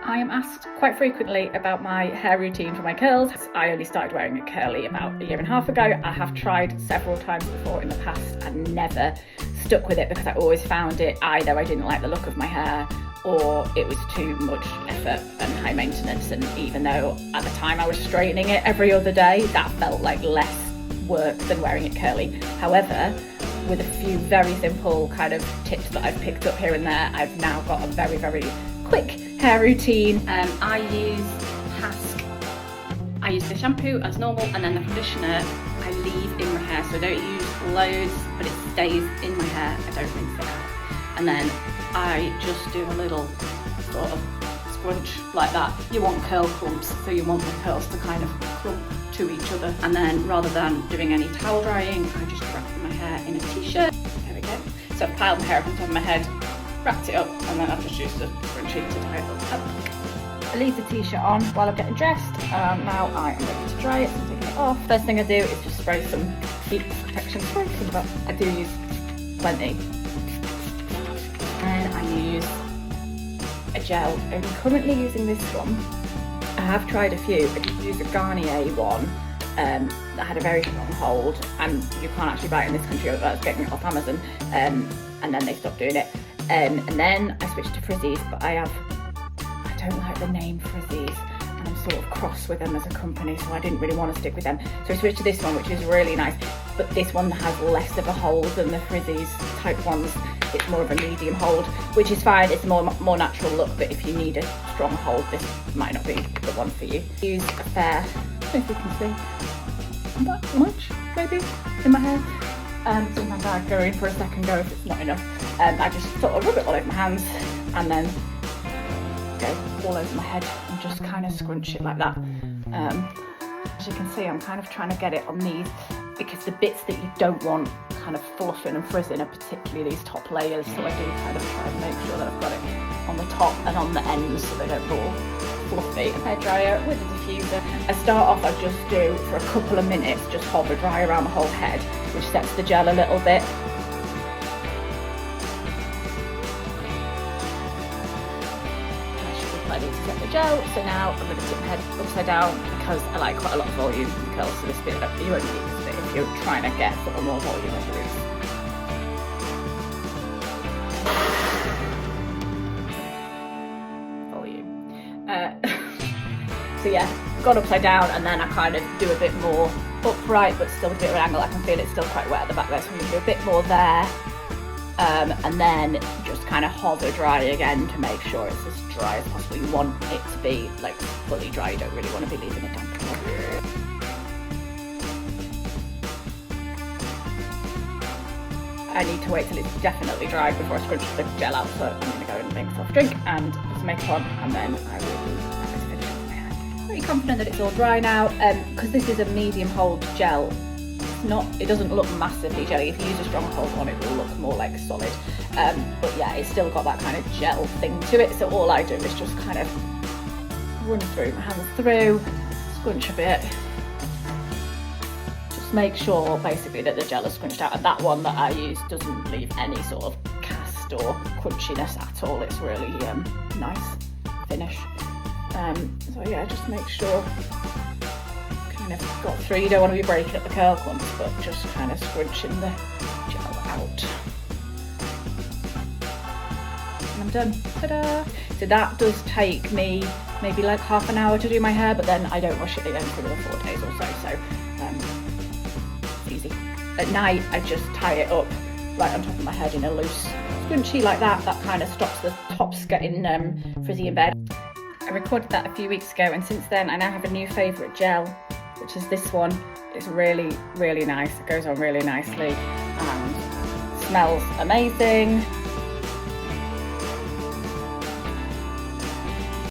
I am asked quite frequently about my hair routine for my curls. I only started wearing it curly about a year and a half ago. I have tried several times before in the past and never stuck with it because I always found it either I didn't like the look of my hair or it was too much effort and high maintenance, and even though at the time I was straightening it every other day, that felt like less work than wearing it curly. However, with a few very simple kind of tips that I've picked up here and there, I've now got a very, very quick hair routine. I use Hask. I use the shampoo as normal, and then the conditioner I leave in my hair, so I don't use loads, but it stays in my hair. I don't rinse it out. And then I just do a little sort of scrunch like that. You want curl clumps, so you want the curls to kind of clump to each other. And then rather than doing any towel drying, I just wrap my hair in a t-shirt. There we go. So I've piled my hair up on top of my head, wrapped it up, and then I've just used a scrunchie to tie it up. I leave the t-shirt on while I'm getting dressed. Now I am ready to dry it, so I'm taking it off. First thing I do is just spray some heat protection spray, but I do use plenty. And I use a gel. I'm currently using this one. I have tried a few. I did use a Garnier one that had a very strong hold, and you can't actually buy it in this country. I was getting it off Amazon, and then they stopped doing it. And then I switched to Frizzies, but I don't like the name Frizzies, and I'm sort of cross with them as a company, so I didn't really want to stick with them. So I switched to this one, which is really nice, but this one has less of a hold than the Frizzies type ones. It's more of a medium hold, which is fine. It's a more natural look, but if you need a strong hold, this might not be the one for you. Use a fair, if you can see, that much maybe in my hair. Sometimes I go in for a second go if it's not enough. I just sort of rub it all over my hands and then go all over my head and just kind of scrunch it like that. As you can see, I'm kind of trying to get it on these, because the bits that you don't want kind of fluffing and frizzing are particularly these top layers, so I do kind of try and make sure that I've got it on the top and on the ends so they don't go all fluffy. Hair dryer with a diffuser. I start off, I just do for a couple of minutes, just hover dry around the whole head, which sets the gel a little bit. I need to set the gel, so now I'm going to tip my head upside down because I like quite a lot of volume in curls, so this bit, you won't need this bit if you're trying to get sort of more volume of the roots. So yeah, gone upside down, and then I kind of do a bit more upright, but still a bit of an angle. I can feel it's still quite wet at the back there, so I'm going to do a bit more there. And then just kind of hover dry again to make sure it's as dry as possible. You want it to be like fully dry, you don't really want to be leaving it damp. I need to wait till it's definitely dry before I scrunch the gel out, so I'm going to go and make myself a drink and put some makeup on, and then I will be finished with my hair. Pretty confident that it's all dry now, because this is a medium hold gel. It doesn't look massively jelly. If you use a strong hold one, it will look more like solid, but yeah, it's still got that kind of gel thing to it, so all I do is just kind of run through my hands through, scrunch a bit, just make sure basically that the gel is scrunched out, and that one that I use doesn't leave any sort of cast or crunchiness at all. It's really nice finish. So yeah, just make sure got through. You don't want to be breaking up the curl clumps, but just kind of scrunching the gel out. And I'm done. Ta-da! So that does take me maybe like half an hour to do my hair, but then I don't wash it again for another 4 days or so, it's easy. At night I just tie it up right on top of my head in a loose scrunchie like that. That kind of stops the tops getting frizzy in bed. I recorded that a few weeks ago, and since then I now have a new favourite gel, which is this one. It's really, really nice. It goes on really nicely and smells amazing.